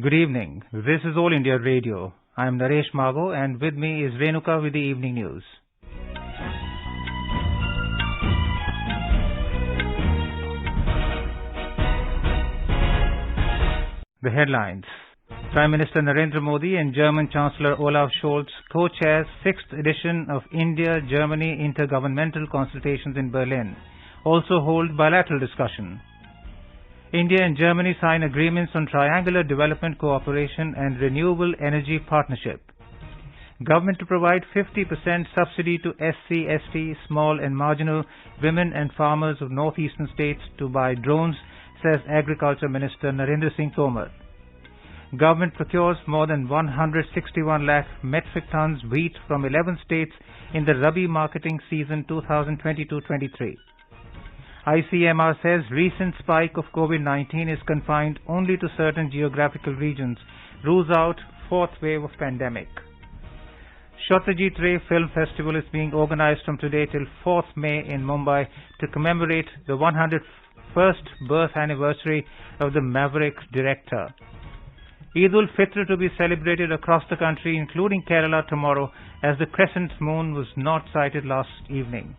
Good evening. This is All India Radio. I am Naresh Mago and with me is Renuka with the evening news. The headlines. Prime Minister Narendra Modi and German Chancellor Olaf Scholz co-chair 6th edition of India-Germany Intergovernmental Consultations in Berlin. Also hold bilateral discussion. India and Germany sign agreements on triangular development cooperation and renewable energy partnership. Government to provide 50% subsidy to SC, ST, small and marginal women and farmers of northeastern states to buy drones, says Agriculture Minister Narendra Singh Tomar. Government procures more than 161 lakh metric tons wheat from 11 states in the Rabi marketing season 2022-23. ICMR says recent spike of COVID-19 is confined only to certain geographical regions, rules out fourth wave of pandemic. Satyajit Ray Film Festival is being organized from today till 4th May in Mumbai to commemorate the 101st birth anniversary of the maverick director. Eid ul-Fitr to be celebrated across the country, including Kerala tomorrow, as the crescent moon was not sighted last evening.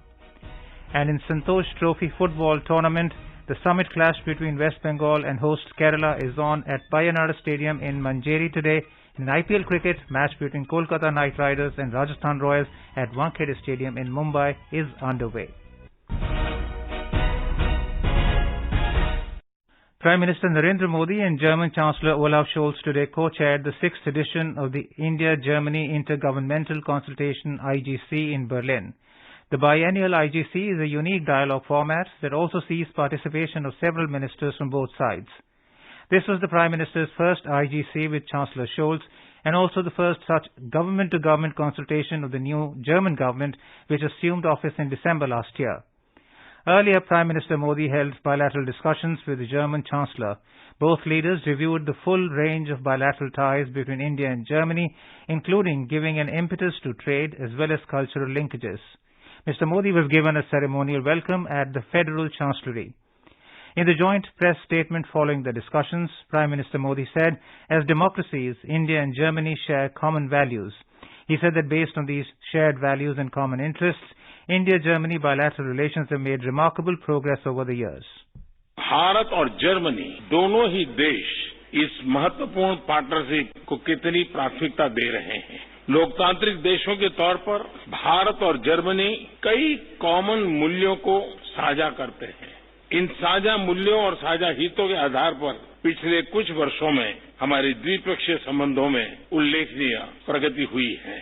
And in Santosh Trophy football tournament, the summit clash between West Bengal and host Kerala is on at Payanada Stadium in Manjeri today. In IPL cricket, match between Kolkata Knight Riders and Rajasthan Royals at Wankhede Stadium in Mumbai is underway. Prime Minister Narendra Modi and German Chancellor Olaf Scholz today co-chaired the 6th edition of the India-Germany Intergovernmental Consultation IGC in Berlin. The biennial IGC is a unique dialogue format that also sees participation of several ministers from both sides. This was the Prime Minister's first IGC with Chancellor Scholz and also the first such government-to-government consultation of the new German government, which assumed office in December last year. Earlier, Prime Minister Modi held bilateral discussions with the German Chancellor. Both leaders reviewed the full range of bilateral ties between India and Germany, including giving an impetus to trade as well as cultural linkages. Mr. Modi was given a ceremonial welcome at the Federal Chancellery. In the joint press statement following the discussions, Prime Minister Modi said, as democracies, India and Germany share common values. He said that based on these shared values and common interests, India-Germany bilateral relations have made remarkable progress over the years. Bharat और Germany दोनों ही देश इस महत्वपूर्ण partnership को कितनी प्राथमिकता दे रहे हैं। लोकतांत्रिक देशों के तौर पर भारत और जर्मनी कई कॉमन मूल्यों को साझा करते हैं। इन साझा मूल्यों और साझा हितों के आधार पर पिछले कुछ वर्षों में हमारे द्विपक्षीय संबंधों में उल्लेखनीय प्रगति हुई है।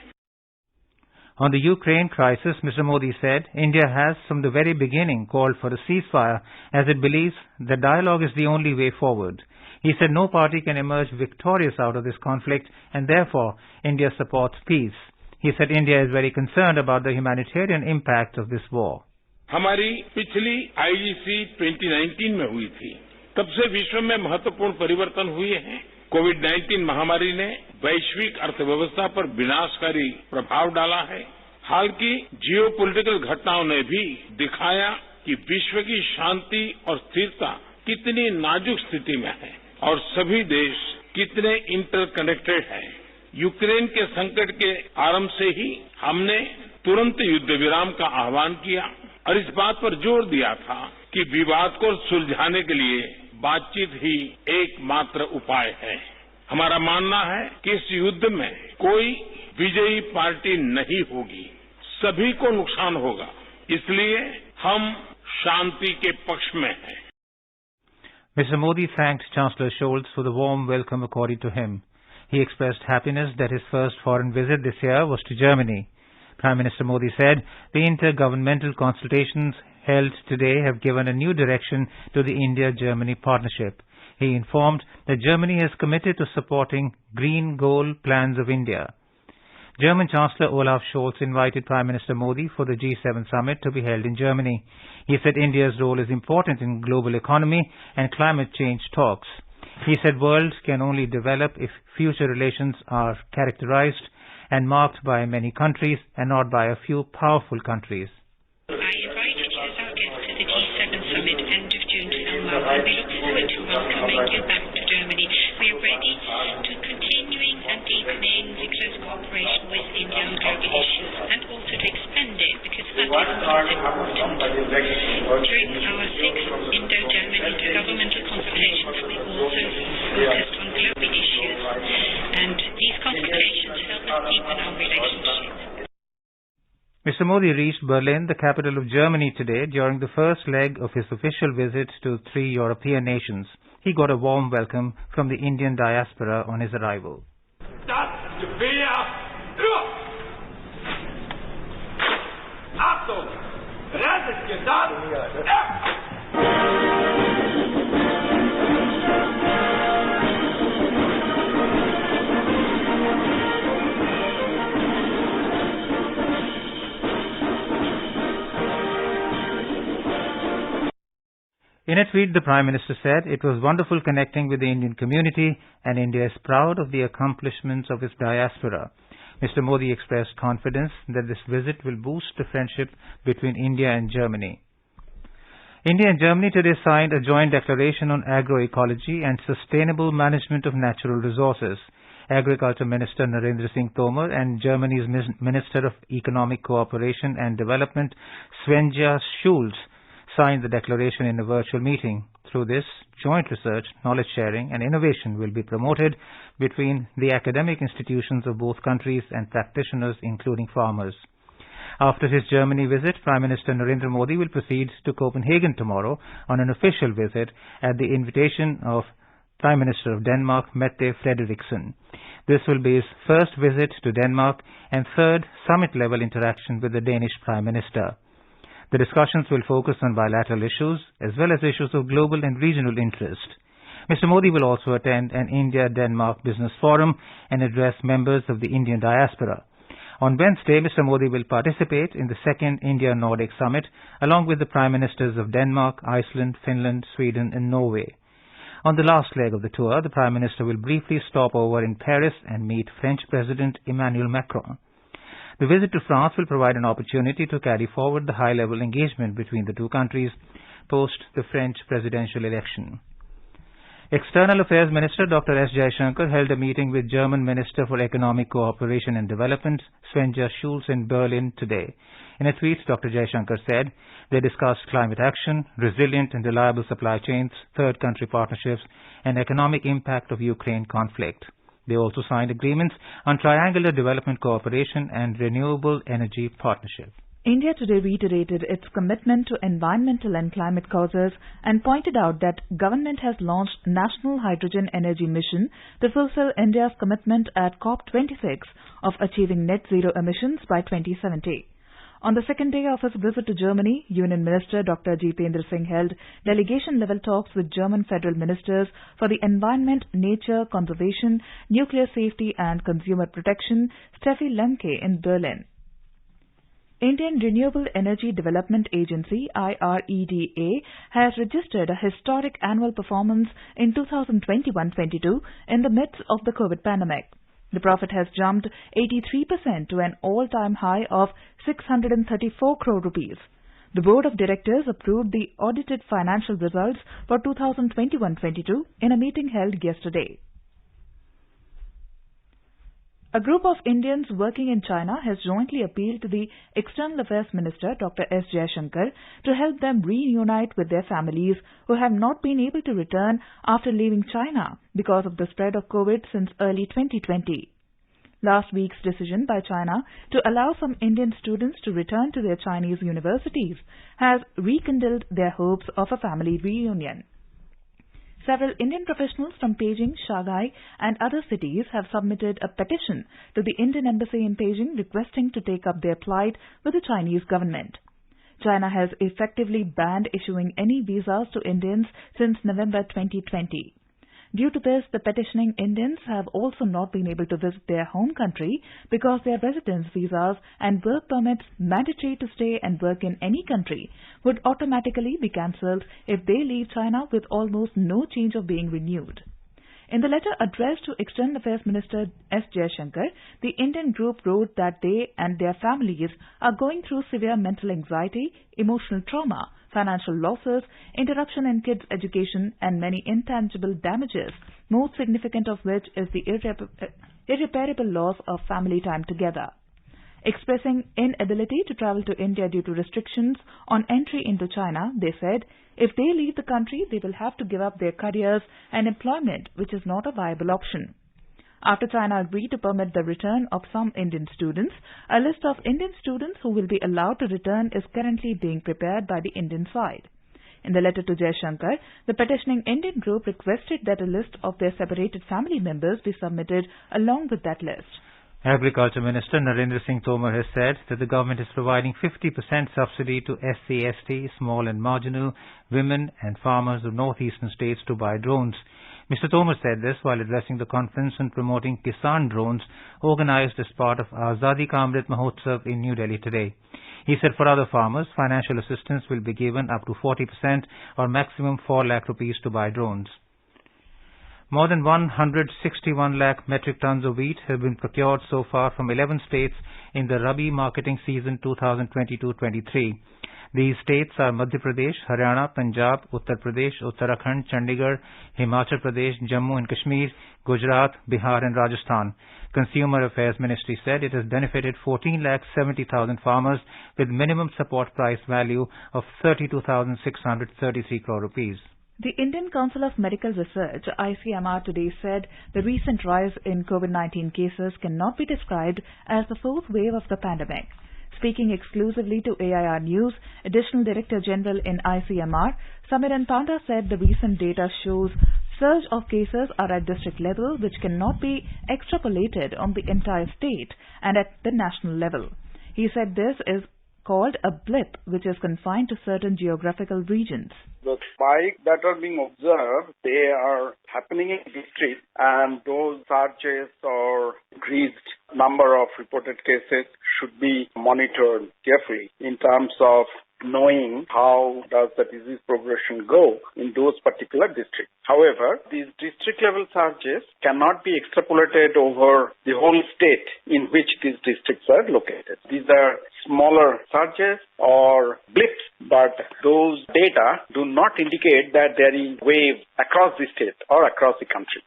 On the Ukraine crisis, Mr. Modi said, India has from the very beginning called for a ceasefire as it believes that dialogue is the only way forward. He said no party can emerge victorious out of this conflict and therefore India supports peace. He said India is very concerned about the humanitarian impact of this war. हमारी पिछली IGC 2019 में हुई थी। तब से विश्व में महत्वपूर्ण परिवर्तन हुए हैं। कोविड-19 महामारी ने वैश्विक अर्थव्यवस्था पर विनाशकारी प्रभाव डाला है। हाल की जियोपॉलिटिकल घटनाओं ने भी दिखाया कि विश्व की शांति और स्थिरता कितनी नाजुक स्थिति में है और सभी देश कितने इंटरकनेक्टेड हैं। यूक्रेन के संकट के आरंभ से ही हमने तुरंत युद्ध विराम का आह्वान किया और इस बात पर जोर दिया था कि विवाद को सुलझाने के लिए बातचीत ही एकमात्र उपाय है। हमारा मानना है कि इस युद्ध में कोई विजयी पार्टी नहीं होगी, सभी को नुकसान होगा। इसलिए हम शांति के पक्ष में हैं। Mr. Modi thanked Chancellor Scholz for the warm welcome accorded to him. He expressed happiness that his first foreign visit this year was to Germany. Prime Minister Modi said the intergovernmental consultations held today have given a new direction to the India-Germany partnership. He informed that Germany is committed to supporting green goal plans of India. German Chancellor Olaf Scholz invited Prime Minister Modi for the G7 summit to be held in Germany. He said India's role is important in global economy and climate change talks. He said world can only develop if future relations are characterized and marked by many countries and not by a few powerful countries. I invited you as our guest to the G7 summit end of June to Elmo, and we look forward to welcoming you back to Germany. We are ready to continuing and deepening the close cooperation with India on global issues and also to expand it because that is most important. During our 6th Indo-German intergovernmental consultations, we also focused on global issues, and these consultations help us deepen our relationship. Mr. Modi reached Berlin, the capital of Germany, today during the first leg of his official visit to 3 European nations. He got a warm welcome from the Indian diaspora on his arrival. In a tweet, the Prime Minister said it was wonderful connecting with the Indian community and India is proud of the accomplishments of its diaspora. Mr. Modi expressed confidence that this visit will boost the friendship between India and Germany. India and Germany today signed a joint declaration on agroecology and sustainable management of natural resources. Agriculture Minister Narendra Singh Tomar and Germany's Minister of Economic Cooperation and Development Svenja Schulz signed the declaration in a virtual meeting. Through this, joint research, knowledge sharing and innovation will be promoted between the academic institutions of both countries and practitioners, including farmers. After his Germany visit, Prime Minister Narendra Modi will proceed to Copenhagen tomorrow on an official visit at the invitation of Prime Minister of Denmark, Mette Frederiksen. This will be his first visit to Denmark and third summit-level interaction with the Danish Prime Minister. The discussions will focus on bilateral issues as well as issues of global and regional interest. Mr. Modi will also attend an India-Denmark business forum and address members of the Indian diaspora. On Wednesday, Mr. Modi will participate in the second India-Nordic summit along with the Prime Ministers of Denmark, Iceland, Finland, Sweden and Norway. On the last leg of the tour, the Prime Minister will briefly stop over in Paris and meet French President Emmanuel Macron. The visit to France will provide an opportunity to carry forward the high-level engagement between the two countries post the French presidential election. External Affairs Minister Dr. S. Jaishankar held a meeting with German Minister for Economic Cooperation and Development Svenja Schulz in Berlin today. In a tweet, Dr. Jaishankar said they discussed climate action, resilient and reliable supply chains, third country partnerships, and economic impact of Ukraine conflict. They also signed agreements on triangular development cooperation and renewable energy partnership. India today reiterated its commitment to environmental and climate causes and pointed out that government has launched National Hydrogen Energy Mission to fulfill India's commitment at COP26 of achieving net zero emissions by 2070. On the second day of his visit to Germany, Union Minister Dr. Jitendra Singh held delegation-level talks with German federal ministers for the environment, nature, conservation, nuclear safety and consumer protection, Steffi Lemke, in Berlin. Indian Renewable Energy Development Agency, IREDA, has registered a historic annual performance in 2021-22 in the midst of the COVID pandemic. The profit has jumped 83% to an all-time high of 634 crore rupees. The Board of Directors approved the audited financial results for 2021-22 in a meeting held yesterday. A group of Indians working in China has jointly appealed to the External Affairs Minister, Dr. S. Jaishankar, to help them reunite with their families who have not been able to return after leaving China because of the spread of COVID since early 2020. Last week's decision by China to allow some Indian students to return to their Chinese universities has rekindled their hopes of a family reunion. Several Indian professionals from Beijing, Shanghai and other cities have submitted a petition to the Indian Embassy in Beijing requesting to take up their plight with the Chinese government. China has effectively banned issuing any visas to Indians since November 2020. Due to this, the petitioning Indians have also not been able to visit their home country because their residence visas and work permits mandatory to stay and work in any country would automatically be cancelled if they leave China with almost no change of being renewed. In the letter addressed to External Affairs Minister S. Jaishankar, the Indian group wrote that they and their families are going through severe mental anxiety, emotional trauma, financial losses, interruption in kids' education, and many intangible damages, most significant of which is the irreparable loss of family time together. Expressing inability to travel to India due to restrictions on entry into China, they said if they leave the country, they will have to give up their careers and employment, which is not a viable option. After China agreed to permit the return of some Indian students, a list of Indian students who will be allowed to return is currently being prepared by the Indian side. In the letter to Jaishankar, the petitioning Indian group requested that a list of their separated family members be submitted along with that list. Agriculture Minister Narendra Singh Tomar has said that the government is providing 50% subsidy to SC/ST, small and marginal, women and farmers of northeastern states to buy drones. Mr. Tomar said this while addressing the conference on promoting Kisan drones organized as part of Azadi Ka Amrit Mahotsav in New Delhi today. He said for other farmers, financial assistance will be given up to 40% or maximum 4 lakh rupees to buy drones. More than 161 lakh metric tons of wheat have been procured so far from 11 states in the Rabi marketing season 2022-23. These states are Madhya Pradesh, Haryana, Punjab, Uttar Pradesh, Uttarakhand, Chandigarh, Himachal Pradesh, Jammu and Kashmir, Gujarat, Bihar and Rajasthan. Consumer Affairs Ministry said it has benefited 14,70,000 farmers with minimum support price value of 32,633 crore rupees. The Indian Council of Medical Research, ICMR, today said the recent rise in COVID-19 cases cannot be described as the fourth wave of the pandemic. Speaking exclusively to AIR News, Additional Director General in ICMR, Samiran Panda said the recent data shows surge of cases are at district level, which cannot be extrapolated on the entire state and at the national level. He said this is called a blip, which is confined to certain geographical regions. The spikes that are being observed, they are happening in districts, and those surges or increased number of reported cases should be monitored carefully in terms of knowing how does the disease progression go in those particular districts. However, these district-level surges cannot be extrapolated over the whole state in which these districts are located. These are smaller surges or blips, but those data do not indicate that there is wave across the state or across the country.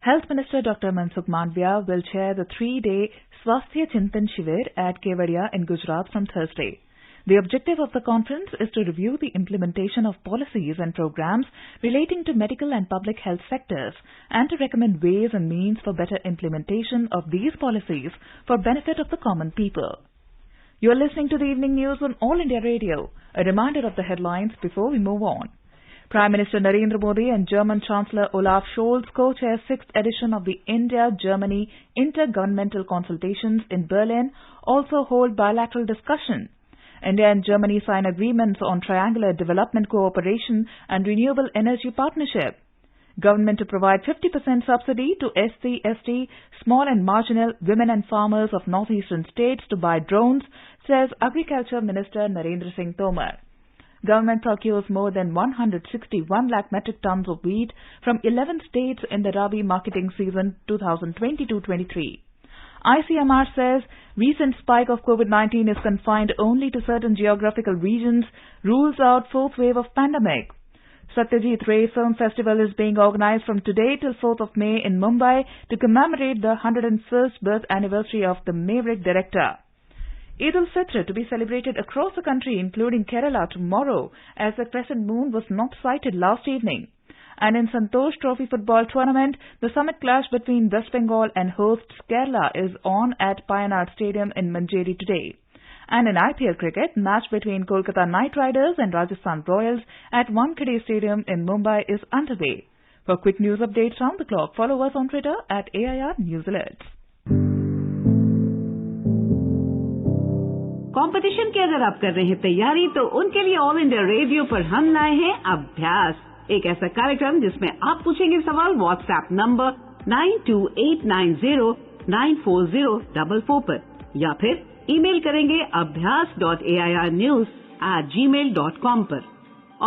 Health Minister Dr. Mansukh Mandavia will chair the 3-day Swasthya Chintan Shivir at Kevadia in Gujarat from Thursday. The objective of the conference is to review the implementation of policies and programs relating to medical and public health sectors and to recommend ways and means for better implementation of these policies for benefit of the common people. You are listening to the evening news on All India Radio. A reminder of the headlines before we move on. Prime Minister Narendra Modi and German Chancellor Olaf Scholz co-chair 6th edition of the India-Germany Intergovernmental Consultations in Berlin also hold bilateral discussion. India and Germany sign agreements on triangular development cooperation and renewable energy partnership. Government to provide 50% subsidy to SC/ST, small and marginal women and farmers of northeastern states to buy drones, says Agriculture Minister Narendra Singh Tomar. Government procures more than 161 lakh metric tons of wheat from 11 states in the Rabi marketing season 2022-23. ICMR says recent spike of COVID-19 is confined only to certain geographical regions, rules out fourth wave of pandemic. Satyajit Ray Film Festival is being organized from today till 4th of May in Mumbai to commemorate the 101st birth anniversary of the Maverick director. Eid al-Fitr to be celebrated across the country, including Kerala, tomorrow, as the crescent moon was not sighted last evening. And in Santosh Trophy football tournament, the summit clash between West Bengal and hosts Kerala is on at Payanad Stadium in Manjeri today. And in IPL cricket, match between Kolkata Knight Riders and Rajasthan Royals at Wankhede Stadium in Mumbai is underway. For quick news updates round the clock, follow us on Twitter at AIR News Alerts. Competition की अगर आप कर रहे हैं तैयारी, तो उनके लिए ऑल इंडिया रेडियो पर हम लाए हैं अभ्यास, एक ऐसा कार्यक्रम जिसमें आप पूछेंगे सवाल व्हाट्सएप नंबर 9289094044 पर या फिर ईमेल करेंगे abhyas.airnews@gmail.com पर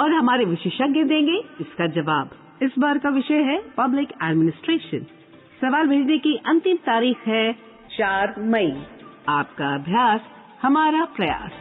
और हमारे विशेषज्ञ देंगे इसका जवाब। इस बार का विषय है पब्लिक एडमिनिस्ट्रेशन। सवाल भेजने की अंतिम तारीख है 4 मई। आपका अभ्यास हमारा प्रयास।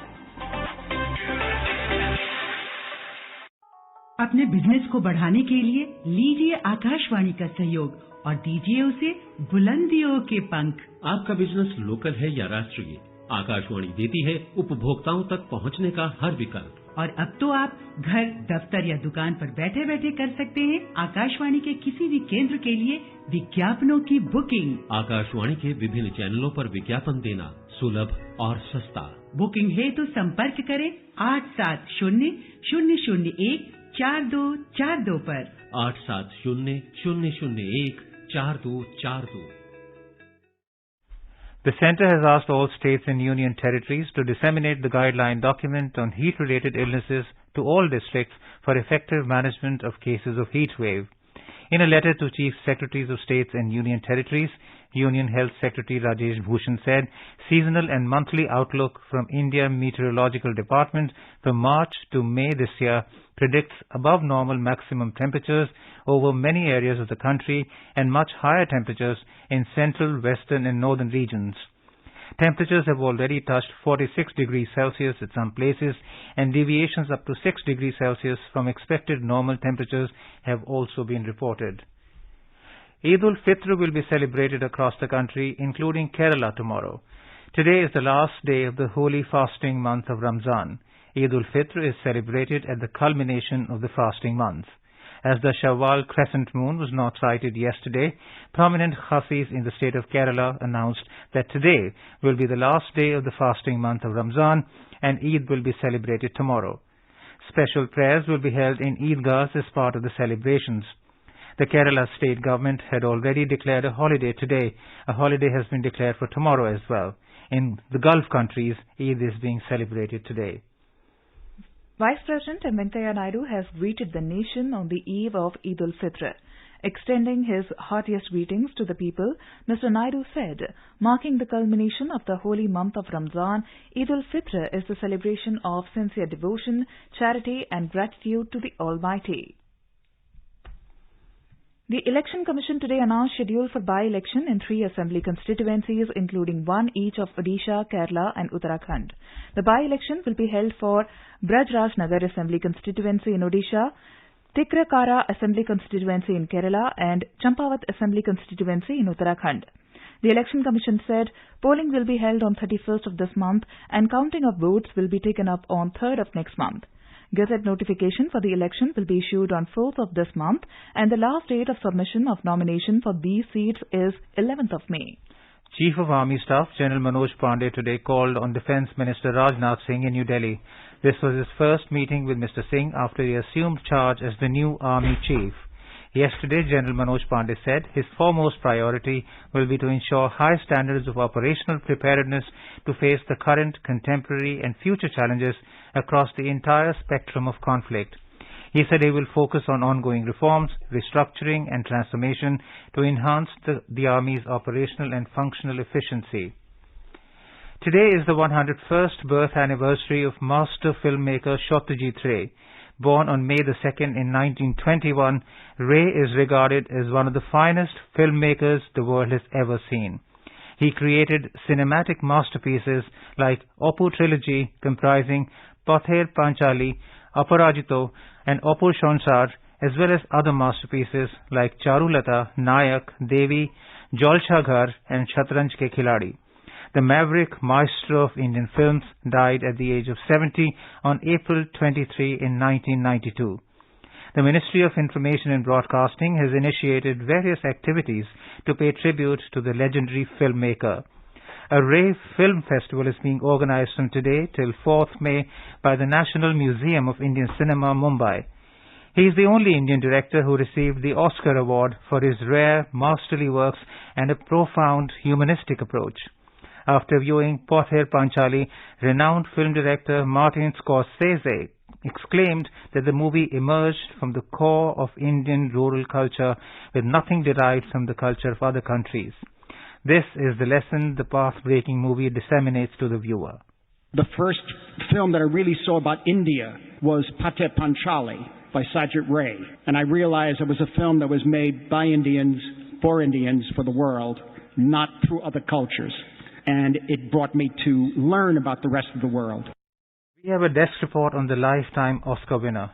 अपने बिजनेस को बढ़ाने के लिए लीजिए आकाशवाणी का सहयोग और दीजिए उसे बुलंदियों के पंख। आपका बिजनेस लोकल है या राष्ट्रीय, आकाशवाणी देती है उपभोक्ताओं तक पहुंचने का हर विकल्प। और अब तो आप घर, दफ्तर या दुकान पर बैठे बैठे कर सकते हैं आकाशवाणी के किसी भी केंद्र के लिए विज्ञापनों की बुकिंग। आकाशवाणी के विभिन्न चैनलों पर विज्ञापन देना सुलभ और सस्ता। बुकिंग है तो संपर्क करें 8700014242 पर। 8700014242। The Centre has asked all states and union territories to disseminate the guideline document on heat-related illnesses to all districts for effective management of cases of heat wave. In a letter to Chief Secretaries of States and Union Territories, Union Health Secretary Rajesh Bhushan said, seasonal and monthly outlook from India Meteorological Department from March to May this year predicts above normal maximum temperatures over many areas of the country and much higher temperatures in central, western and northern regions. Temperatures have already touched 46 degrees Celsius at some places, and deviations up to 6 degrees Celsius from expected normal temperatures have also been reported. Eid ul-Fitr will be celebrated across the country, including Kerala tomorrow. Today is the last day of the holy fasting month of Ramzan. Eid ul-Fitr is celebrated at the culmination of the fasting month. As the Shawwal crescent moon was not sighted yesterday, prominent Hafis in the state of Kerala announced that today will be the last day of the fasting month of Ramzan and Eid will be celebrated tomorrow. Special prayers will be held in Eidgahs as part of the celebrations. The Kerala state government had already declared a holiday today. A holiday has been declared for tomorrow as well. In the Gulf countries, Eid is being celebrated today. Vice President M. Venkaiah Naidu has greeted the nation on the eve of Eid ul-Fitr. Extending his heartiest greetings to the people, Mr. Naidu said, marking the culmination of the holy month of Ramzan, Eid ul-Fitr is the celebration of sincere devotion, charity and gratitude to the Almighty. The Election Commission today announced schedule for by-election in 3 assembly constituencies, including one each of Odisha, Kerala and Uttarakhand. The by-election will be held for Braj Nagar Assembly constituency in Odisha, Tikrakara Assembly constituency in Kerala and Champavat Assembly constituency in Uttarakhand. The Election Commission said polling will be held on 31st of this month and counting of votes will be taken up on 3rd of next month. Gazette notification for the election will be issued on 4th of this month and the last date of submission of nomination for these seats is 11th of May. Chief of Army Staff General Manoj Pandey today called on Defence Minister Rajnath Singh in New Delhi. This was his first meeting with Mr. Singh after he assumed charge as the new Army Chief. Yesterday, General Manoj Pandey said his foremost priority will be to ensure high standards of operational preparedness to face the current, contemporary and future challenges across the entire spectrum of conflict. He said he will focus on ongoing reforms, restructuring and transformation to enhance the Army's operational and functional efficiency. Today is the 101st birth anniversary of master filmmaker Satyajit Ray. Born on May the 2nd in 1921, Ray is regarded as one of the finest filmmakers the world has ever seen. He created cinematic masterpieces like Oppu Trilogy comprising Pather Panchali, Aparajito and Oppu Shonsar, as well as other masterpieces like Charulata, Nayak, Devi, Jolcha Ghar and Shatranj Ke Khiladi. The maverick maestro of Indian films died at the age of 70 on April 23 in 1992. The Ministry of Information and Broadcasting has initiated various activities to pay tribute to the legendary filmmaker. A Ray Film Festival is being organized from today till 4th May by the National Museum of Indian Cinema, Mumbai. He is the only Indian director who received the Oscar Award for his rare, masterly works and a profound humanistic approach. After viewing Pather Panchali, renowned film director Martin Scorsese exclaimed that the movie emerged from the core of Indian rural culture with nothing derived from the culture of other countries. This is the lesson the path-breaking movie disseminates to the viewer. The first film that I really saw about India was Pather Panchali by Satyajit Ray, and I realized it was a film that was made by Indians, for the world, not through other cultures. And it brought me to learn about the rest of the world. We have a desk report on the Lifetime Oscar winner.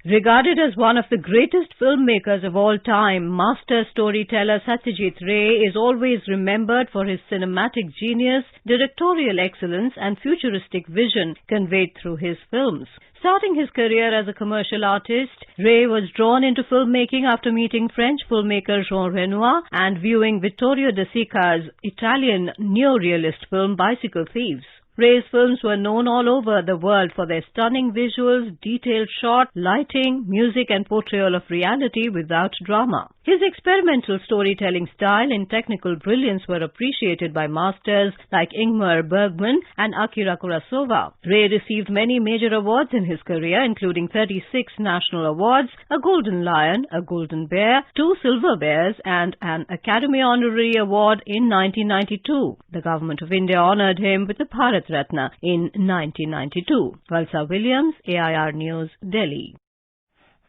Regarded as one of the greatest filmmakers of all time, master storyteller Satyajit Ray is always remembered for his cinematic genius, directorial excellence and futuristic vision conveyed through his films. Starting his career as a commercial artist, Ray was drawn into filmmaking after meeting French filmmaker Jean Renoir and viewing Vittorio De Sica's Italian neo-realist film Bicycle Thieves. Ray's films were known all over the world for their stunning visuals, detailed shot, lighting, music and portrayal of reality without drama. His experimental storytelling style and technical brilliance were appreciated by masters like Ingmar Bergman and Akira Kurosawa. Ray received many major awards in his career, including 36 national awards, a Golden Lion, a Golden Bear, 2 Silver Bears and an Academy Honorary Award in 1992. The Government of India honoured him with the Bharat Ratna in 1992. Valsa Williams, AIR News, Delhi.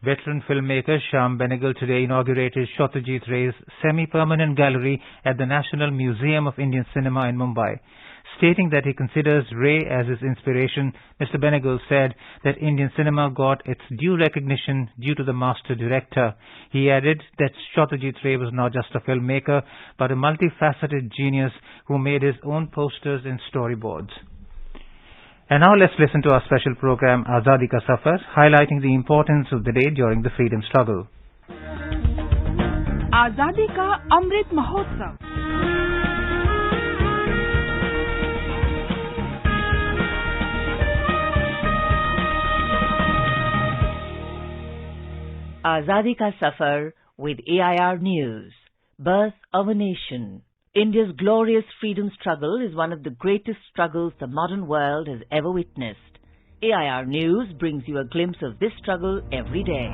Veteran filmmaker Shyam Benegal today inaugurated Satyajit Ray's semi-permanent gallery at the National Museum of Indian Cinema in Mumbai. Stating that he considers Ray as his inspiration, Mr. Benegal said that Indian cinema got its due recognition due to the master director. He added that Satyajit Ray was not just a filmmaker, but a multifaceted genius who made his own posters and storyboards. And now let's listen to our special program Azadi Ka Safar, highlighting the importance of the day during the freedom struggle. Azadi Ka Amrit Mahotsav. Azadi Ka Safar with AIR News. Birth of a Nation. India's glorious freedom struggle is one of the greatest struggles the modern world has ever witnessed. AIR News brings you a glimpse of this struggle every day.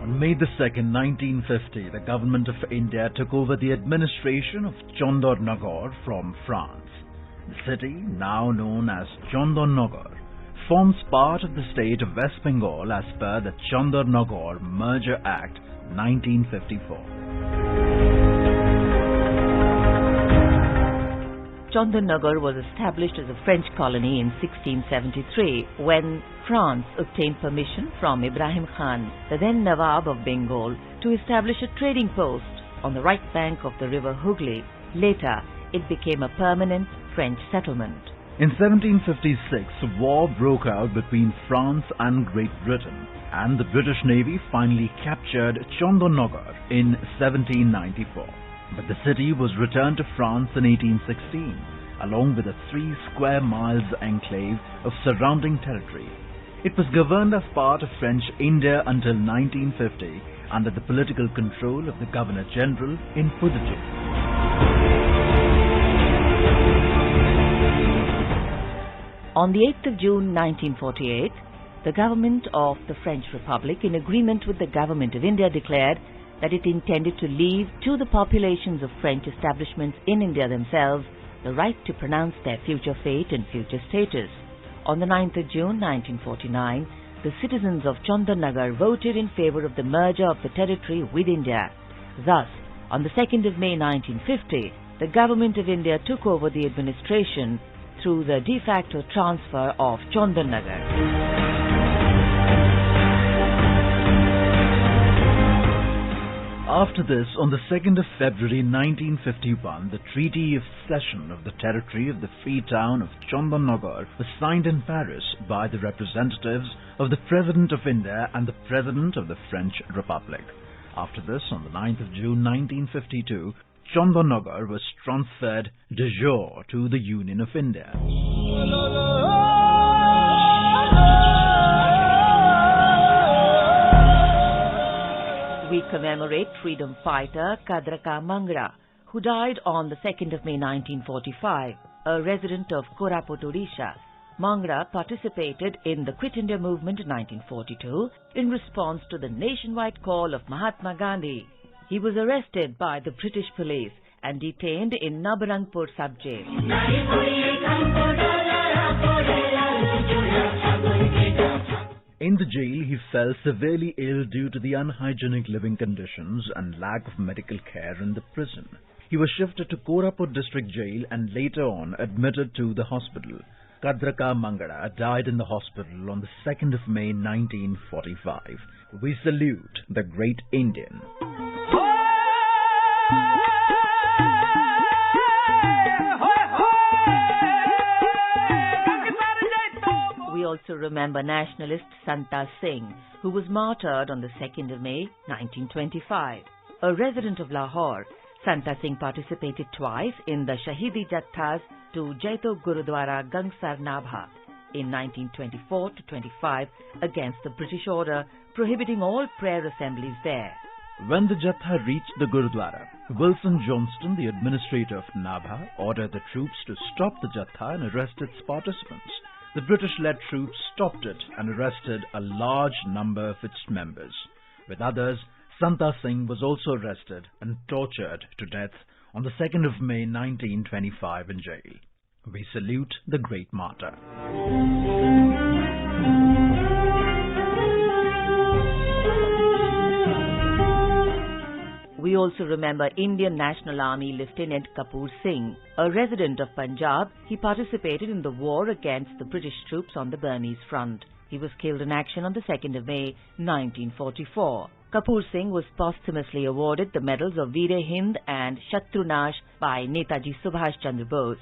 On May 2nd, 1950, the government of India took over the administration of Chandernagor from France. The city, now known as Chandernagor, forms part of the state of West Bengal as per the Chandernagor Merger Act 1954. Chandernagor was established as a French colony in 1673 when France obtained permission from Ibrahim Khan, the then Nawab of Bengal, to establish a trading post on the right bank of the river Hooghly. Later, it became a permanent French settlement. In 1756, a war broke out between France and Great Britain, and the British Navy finally captured Chandernagor in 1794. But the city was returned to France in 1816, along with a 3 square miles enclave of surrounding territory. It was governed as part of French India until 1950, under the political control of the Governor-General in Puducherry. On the 8th of June 1948, the government of the French Republic, in agreement with the government of India, declared that it intended to leave to the populations of French establishments in India themselves the right to pronounce their future fate and future status. On the 9th of June 1949, the citizens of Chandernagor voted in favor of the merger of the territory with India. Thus, on the 2nd of May 1950, the government of India took over the administration through the de facto transfer of Chandernagor. After this, on the 2nd of February 1951, the Treaty of Cession of the territory of the free town of Chandernagor was signed in Paris by the representatives of the President of India and the President of the French Republic. After this, on the 9th of June 1952, Chandernagor was transferred de jure to the Union of India. We commemorate freedom fighter Kadraka Mangra, who died on the 2nd of May 1945, a resident of Koraput, Odisha. Mangra participated in the Quit India movement in 1942 in response to the nationwide call of Mahatma Gandhi. He was arrested by the British police and detained in Nabarangpur sub-jail. In the jail, he fell severely ill due to the unhygienic living conditions and lack of medical care in the prison. He was shifted to Koraput district jail and later on admitted to the hospital. Kadraka Mangada died in the hospital on the 2nd of May 1945. We salute the great Indian. We also remember nationalist Santa Singh, who was martyred on the 2nd of May 1925. A resident of Lahore, Santa Singh participated twice in the Shahidi Jathas to Jaito Gurudwara Gangsar Nabha in 1924-25 against the British order prohibiting all prayer assemblies there. When the Jatha reached the Gurudwara, Wilson Johnston, the administrator of Nabha, ordered the troops to stop the Jatha and arrest its participants. The British-led troops stopped it and arrested a large number of its members. With others, Santa Singh was also arrested and tortured to death on the 2nd of May 1925 in jail. We salute the great martyr. We also remember Indian National Army Lieutenant Kapoor Singh. A resident of Punjab, he participated in the war against the British troops on the Burmese front. He was killed in action on the 2nd of May 1944. Kapoor Singh was posthumously awarded the medals of Veer Hind and Shatrunash by Netaji Subhash Chandra Bose.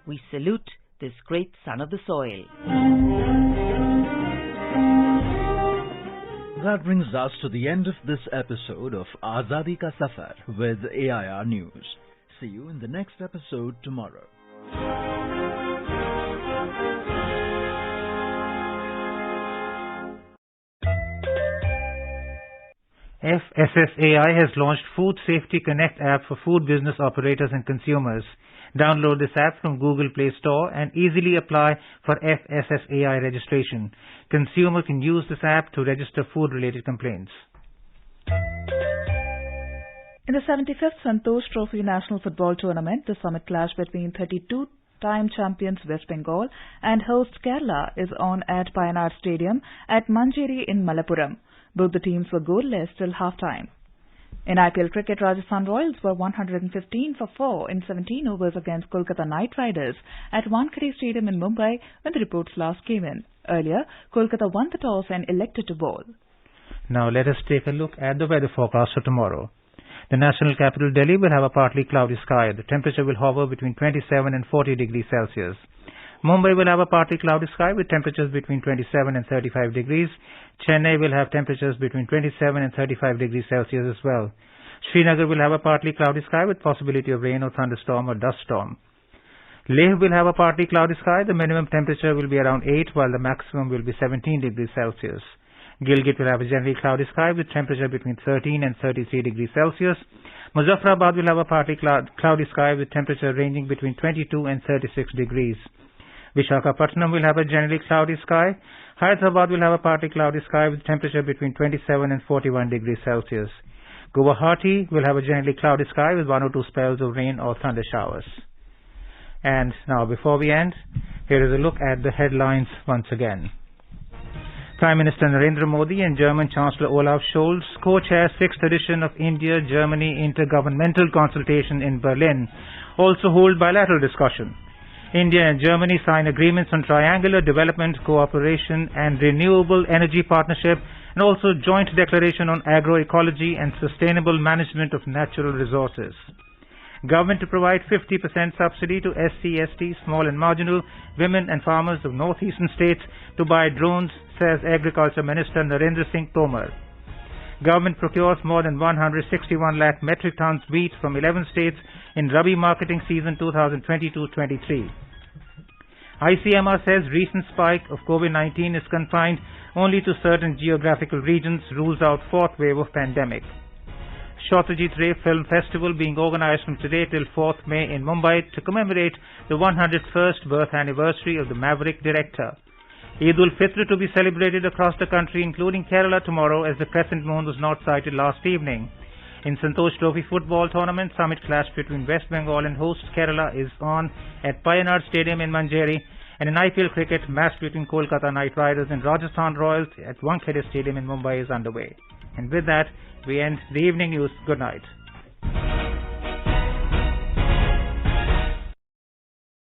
We salute this great son of the soil. That brings us to the end of this episode of Azadi Ka Safar with AIR News. See you in the next episode tomorrow. FSSAI has launched Food Safety Connect app for food business operators and consumers. Download this app from Google Play Store and easily apply for FSSAI registration. Consumers can use this app to register food-related complaints. In the 75th Santosh Trophy National Football Tournament, the summit clash between 32-time champions West Bengal and host Kerala is on at Payanad Stadium at Manjeri in Malappuram. Both the teams were goalless till half-time. In IPL cricket, Rajasthan Royals were 115 for 4 in 17 overs against Kolkata Knight Riders at Wankhede Stadium in Mumbai when the reports last came in. Earlier, Kolkata won the toss and elected to bowl. Now let us take a look at the weather forecast for tomorrow. The national capital Delhi will have a partly cloudy sky. The temperature will hover between 27 and 40 degrees Celsius. Mumbai will have a partly cloudy sky with temperatures between 27 and 35 degrees. Chennai will have temperatures between 27 and 35 degrees Celsius as well. Srinagar will have a partly cloudy sky with possibility of rain or thunderstorm or dust storm. Leh will have a partly cloudy sky. The minimum temperature will be around 8 while the maximum will be 17 degrees Celsius. Gilgit will have a generally cloudy sky with temperature between 13 and 33 degrees Celsius. Muzaffarabad will have a partly cloudy sky with temperature ranging between 22 and 36 degrees. Visakhapatnam will have a generally cloudy sky. Hyderabad will have a partly cloudy sky with temperature between 27 and 41 degrees Celsius. Guwahati will have a generally cloudy sky with 1 or 2 spells of rain or thunder showers. And now before we end, here is a look at the headlines once again. Prime Minister Narendra Modi and German Chancellor Olaf Scholz co-chair 6th edition of India-Germany Intergovernmental Consultation in Berlin, also hold bilateral discussion. India and Germany sign agreements on triangular development, cooperation and renewable energy partnership and also joint declaration on agroecology and sustainable management of natural resources. Government to provide 50% subsidy to SC/ST, small and marginal, women and farmers of northeastern states to buy drones, says Agriculture Minister Narendra Singh Tomar. Government procures more than 161 lakh metric tons wheat from 11 states in Rabi marketing season 2022-23. ICMR says recent spike of COVID-19 is confined only to certain geographical regions, rules out fourth wave of pandemic. Satyajit Ray Film Festival being organized from today till 4th May in Mumbai to commemorate the 101st birth anniversary of the Maverick director. Eid ul-Fitr to be celebrated across the country, including Kerala tomorrow, as the crescent moon was not sighted last evening. In Santosh Trophy football tournament, summit clash between West Bengal and host Kerala is on at Payanad Stadium in Manjeri, and in IPL cricket, match between Kolkata Knight Riders and Rajasthan Royals at Wankhede Stadium in Mumbai is underway. And with that, we end the evening news. Good night.